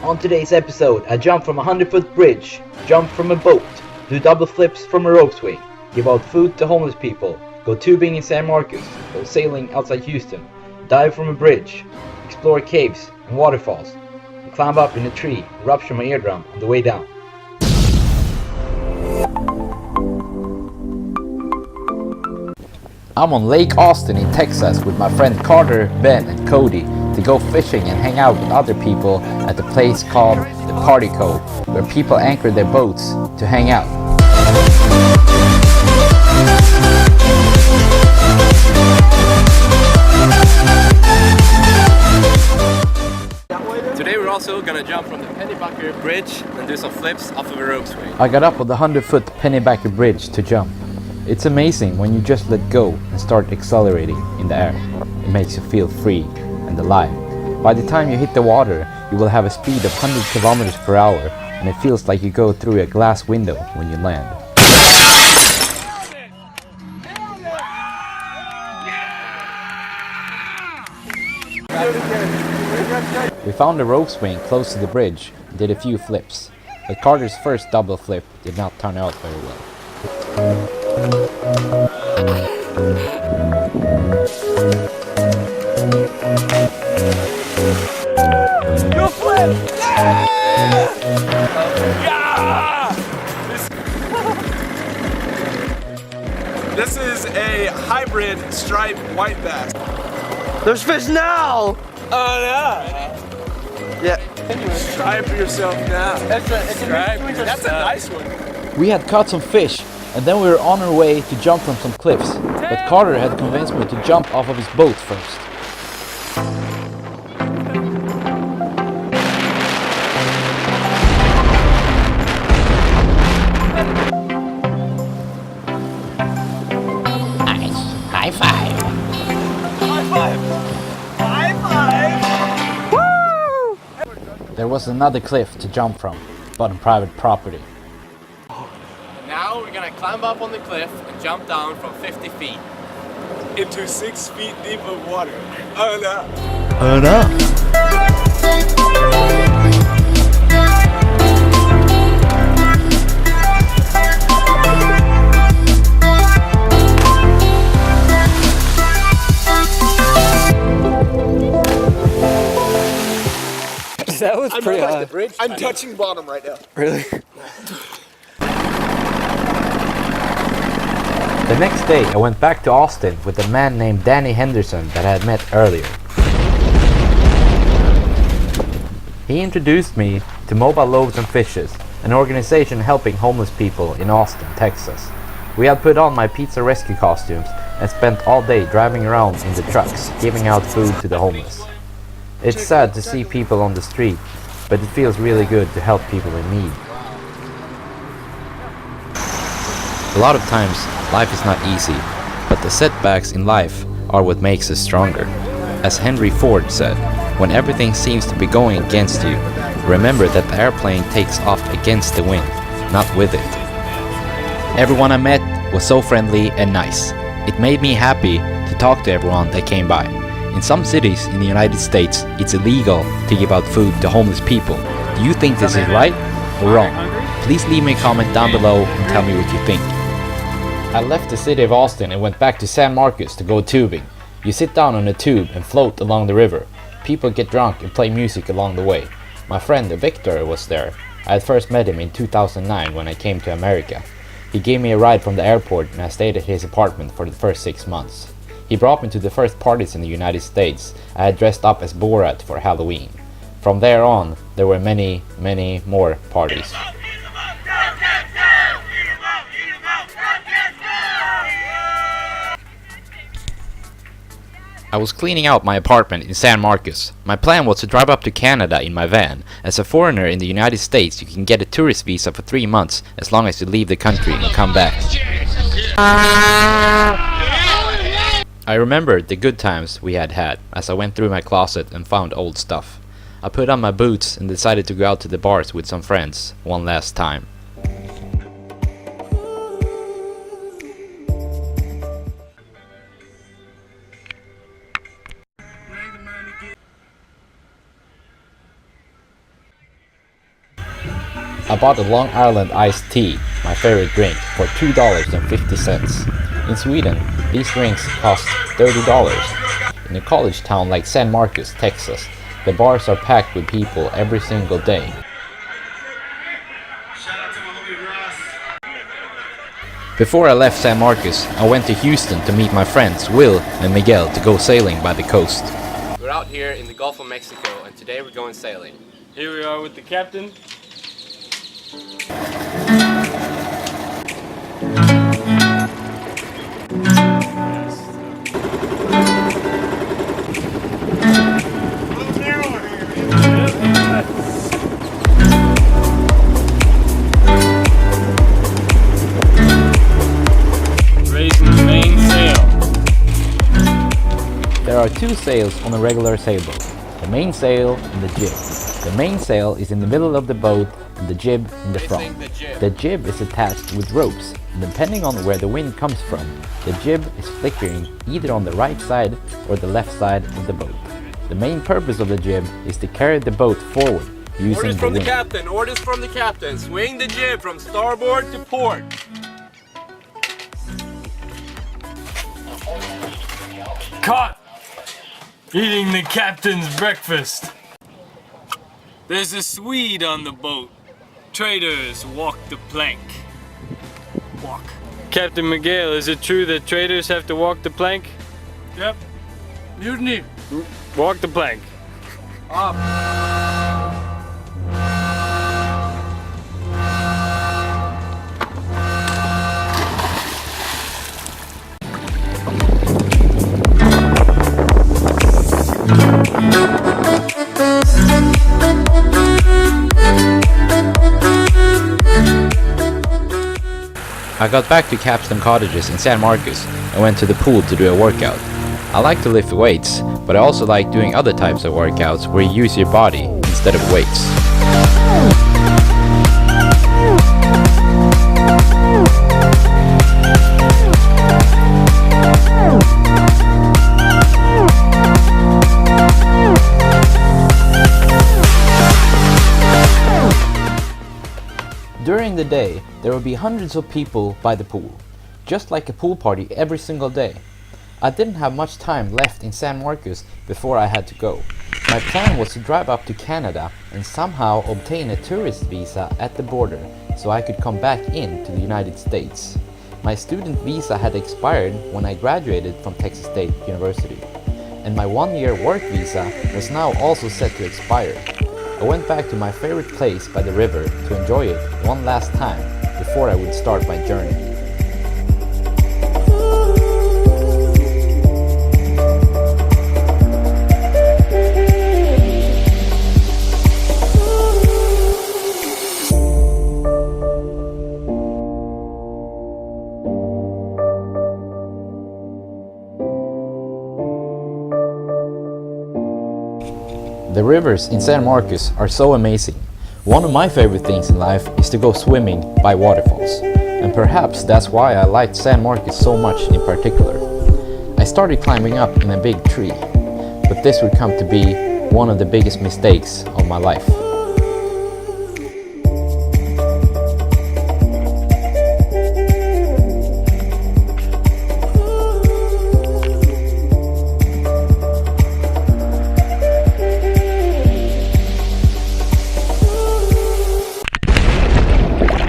On today's episode, I jump from a 100-foot bridge, jump from a boat, do double flips from a rope swing, give out food to homeless people, go tubing in San Marcos, go sailing outside Houston, dive from a bridge, explore caves and waterfalls, and climb up in a tree, rupture my eardrum on the way down. I'm on Lake Austin in Texas with my friend Carter, Ben, and Cody to go fishing and hang out with other people at the place called the Party Cove, where people anchor their boats to hang out. Today we're also gonna jump from the Pennybacker Bridge and do some flips off of a rope swing. I got up on the 100-foot Pennybacker Bridge to jump. It's amazing when you just let go and start accelerating in the air. It makes you feel free and alive. By the time you hit the water, you will have a speed of 100 kilometers per hour, and it feels like you go through a glass window when you land. We found a rope swing close to the bridge and did a few flips, but Carter's first double flip did not turn out very well. Go flip! Yeah! Yeah! This is a hybrid striped white bass. There's fish now! Oh no! Yeah. Stripe for yourself now. That's a nice one. We had caught some fish, and then we were on our way to jump from some cliffs, but Carter had convinced me to jump off of his boat first. Nice. High five. High five! High five! Woo! There was another cliff to jump from, but on private property. Now we're gonna climb up on the cliff and jump down from 50 feet into 6 feet deep of water. Oh no! Oh no! That was pretty high. I'm touching bottom right now. Really? The next day, I went back to Austin with a man named Danny Henderson that I had met earlier. He introduced me to Mobile Loaves and Fishes, an organization helping homeless people in Austin, Texas. We had put on my pizza rescue costumes and spent all day driving around in the trucks, giving out food to the homeless. It's sad to see people on the street, but it feels really good to help people in need. A lot of times, life is not easy, but the setbacks in life are what makes us stronger. As Henry Ford said, when everything seems to be going against you, remember that the airplane takes off against the wind, not with it. Everyone I met was so friendly and nice. It made me happy to talk to everyone that came by. In some cities in the United States, it's illegal to give out food to homeless people. Do you think this is right or wrong? Please leave me a comment down below and tell me what you think. I left the city of Austin and went back to San Marcos to go tubing. You sit down on a tube and float along the river. People get drunk and play music along the way. My friend Victor was there. I had first met him in 2009 when I came to America. He gave me a ride from the airport and I stayed at his apartment for the first 6 months. He brought me to the first parties in the United States. I had dressed up as Borat for Halloween. From there on, there were many, many more parties. I was cleaning out my apartment in San Marcos. My plan was to drive up to Canada in my van. As a foreigner in the United States, you can get a tourist visa for 3 months as long as you leave the country and come back. I remembered the good times we had as I went through my closet and found old stuff. I put on my boots and decided to go out to the bars with some friends one last time. I bought a Long Island iced tea, my favorite drink, for $2.50. In Sweden, these drinks cost $30. In a college town like San Marcos, Texas, the bars are packed with people every single day. Before I left San Marcos, I went to Houston to meet my friends Will and Miguel to go sailing by the coast. We're out here in the Gulf of Mexico and today we're going sailing. Here we are with the captain. There are two sails on a regular sailboat, the mainsail and the jib. The mainsail is in the middle of the boat and the jib in the front. The jib is attached with ropes, and depending on where the wind comes from, the jib is flickering either on the right side or the left side of the boat. The main purpose of the jib is to carry the boat forward using Orders the from wind. the captain, orders from the captain. Swing the jib from starboard to port. Caught! Eating the captain's breakfast. There's a Swede on the boat. Traders walk the plank. Walk. Captain Miguel, is it true that traders have to walk the plank? Yep. Mutiny. Walk the plank. Up. I got back to Capstan Cottages in San Marcos and went to the pool to do a workout. I like to lift weights, but I also like doing other types of workouts where you use your body instead of weights. During the day, there will be hundreds of people by the pool, just like a pool party every single day. I didn't have much time left in San Marcos before I had to go. My plan was to drive up to Canada and somehow obtain a tourist visa at the border so I could come back into the United States. My student visa had expired when I graduated from Texas State University, and my one-year work visa was now also set to expire. I went back to my favorite place by the river to enjoy it one last time before I would start my journey. The rivers in San Marcos are so amazing. One of my favorite things in life is to go swimming by waterfalls, and perhaps that's why I liked San Marcos so much in particular. I started climbing up in a big tree, but this would come to be one of the biggest mistakes of my life.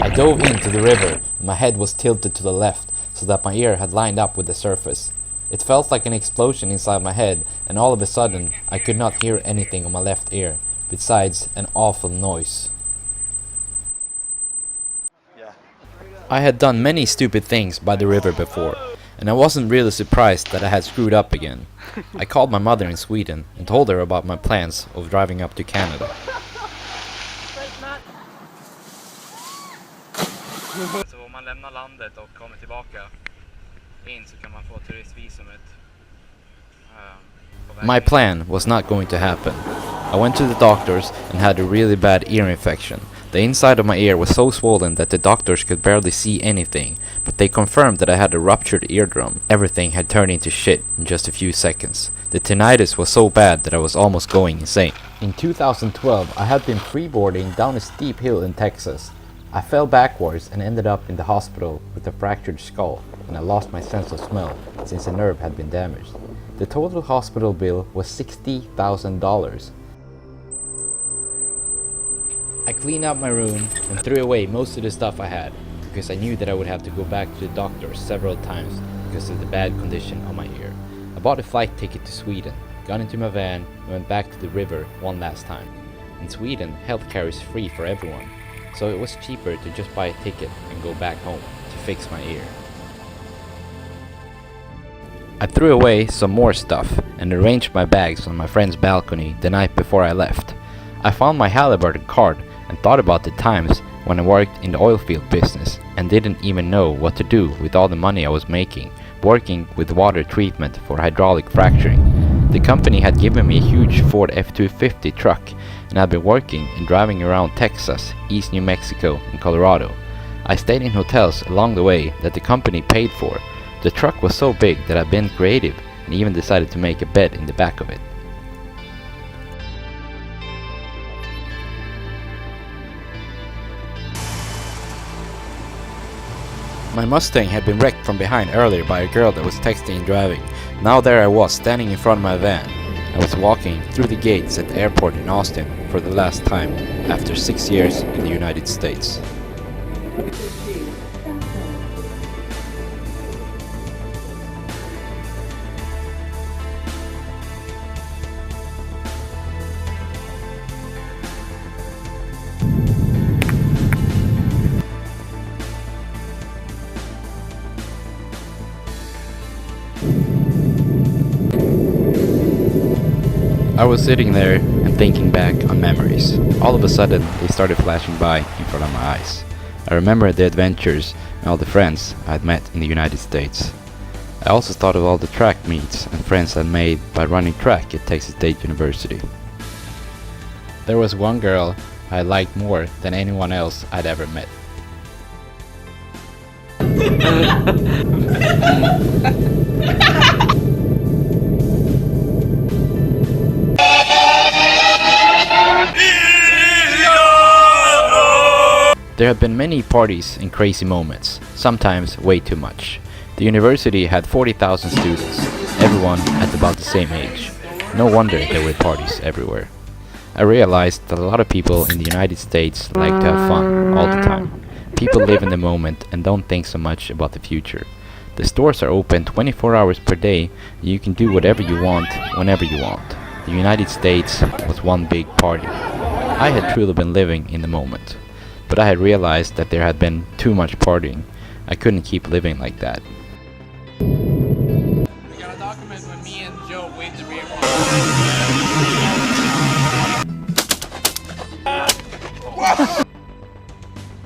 I dove into the river. My head was tilted to the left so that my ear had lined up with the surface. It felt like an explosion inside my head, and all of a sudden I could not hear anything on my left ear besides an awful noise. I had done many stupid things by the river before, and I wasn't really surprised that I had screwed up again. I called my mother in Sweden and told her about my plans of driving up to Canada. Så om man lämnar landet och kommer tillbaka in så kan man få turistvisumet. My plan was not going to happen. I went to the doctors and had a really bad ear infection. The inside of my ear was so swollen that the doctors could barely see anything, but they confirmed that I had a ruptured eardrum. Everything had turned into shit in just a few seconds. The tinnitus was so bad that I was almost going insane. In 2012, I had been freeboarding down a steep hill in Texas. I fell backwards and ended up in the hospital with a fractured skull, and I lost my sense of smell since a nerve had been damaged. The total hospital bill was $60,000. I cleaned out my room and threw away most of the stuff I had, because I knew that I would have to go back to the doctor several times because of the bad condition on my ear. I bought a flight ticket to Sweden, got into my van, and went back to the river one last time. In Sweden, healthcare is free for everyone, so it was cheaper to just buy a ticket and go back home to fix my ear. I threw away some more stuff and arranged my bags on my friend's balcony the night before I left. I found my Halliburton card and thought about the times when I worked in the oil field business and didn't even know what to do with all the money I was making, working with water treatment for hydraulic fracturing. The company had given me a huge Ford F-250 truck, and I'd been working and driving around Texas, East New Mexico, and Colorado. I stayed in hotels along the way that the company paid for. The truck was so big that I'd been creative and even decided to make a bed in the back of it. My Mustang had been wrecked from behind earlier by a girl that was texting and driving. Now there I was, standing in front of my van. I was walking through the gates at the airport in Austin for the last time, after 6 years in the United States. I was sitting there and thinking back on memories. All of a sudden, they started flashing by in front of my eyes. I remembered the adventures and all the friends I had met in the United States. I also thought of all the track meets and friends I'd made by running track at Texas State University. There was one girl I liked more than anyone else I'd ever met. There have been many parties and crazy moments, sometimes way too much. The university had 40,000 students, everyone at about the same age. No wonder there were parties everywhere. I realized that a lot of people in the United States like to have fun all the time. People live in the moment and don't think so much about the future. The stores are open 24 hours per day, and you can do whatever you want, whenever you want. The United States was one big party. I had truly been living in the moment. But I had realized that there had been too much partying. I couldn't keep living like that. We got a document when me and Joe waved the rear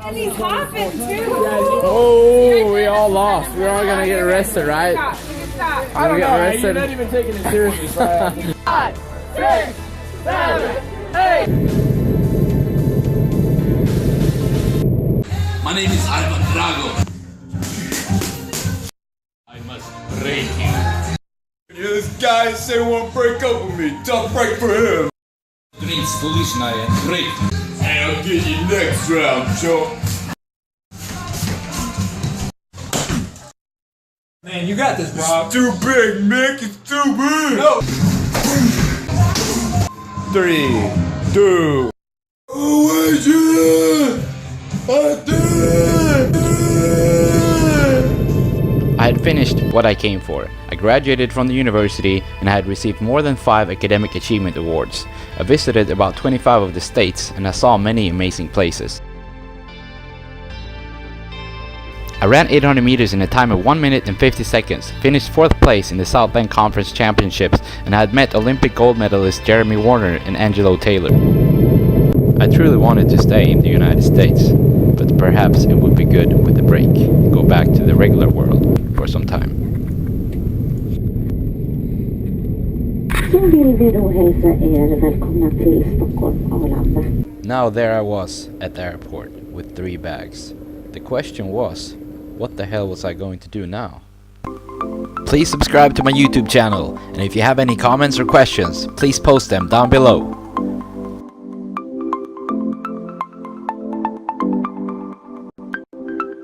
And he's hopping too. Oh, we all lost. We're all gonna get arrested, right? Stop. I don't know. arrested. You're not even taking it seriously. 5, 6, 7, 8. My name is Ivan Drago. I must break you. This guy said he won't break up with me. Tough break for him. Dream solution I am break. And I'll get you next round, Joe. Man, you got this, bro. It's too big, Mick. It's too big. No. 3, 2. Oh, wait, yeah. I had finished what I came for. I graduated from the university and I had received more than 5 academic achievement awards. I visited about 25 of the states and I saw many amazing places. I ran 800 meters in a time of 1 minute and 50 seconds, finished 4th place in the Southland Conference Championships, and I had met Olympic gold medalists Jeremy Warner and Angelo Taylor. I truly wanted to stay in the United States, but perhaps it would be good with a break, go back to the regular world for some time. Now there I was at the airport with 3 bags. The question was, what the hell was I going to do now? Please subscribe to my YouTube channel, and if you have any comments or questions, please post them down below.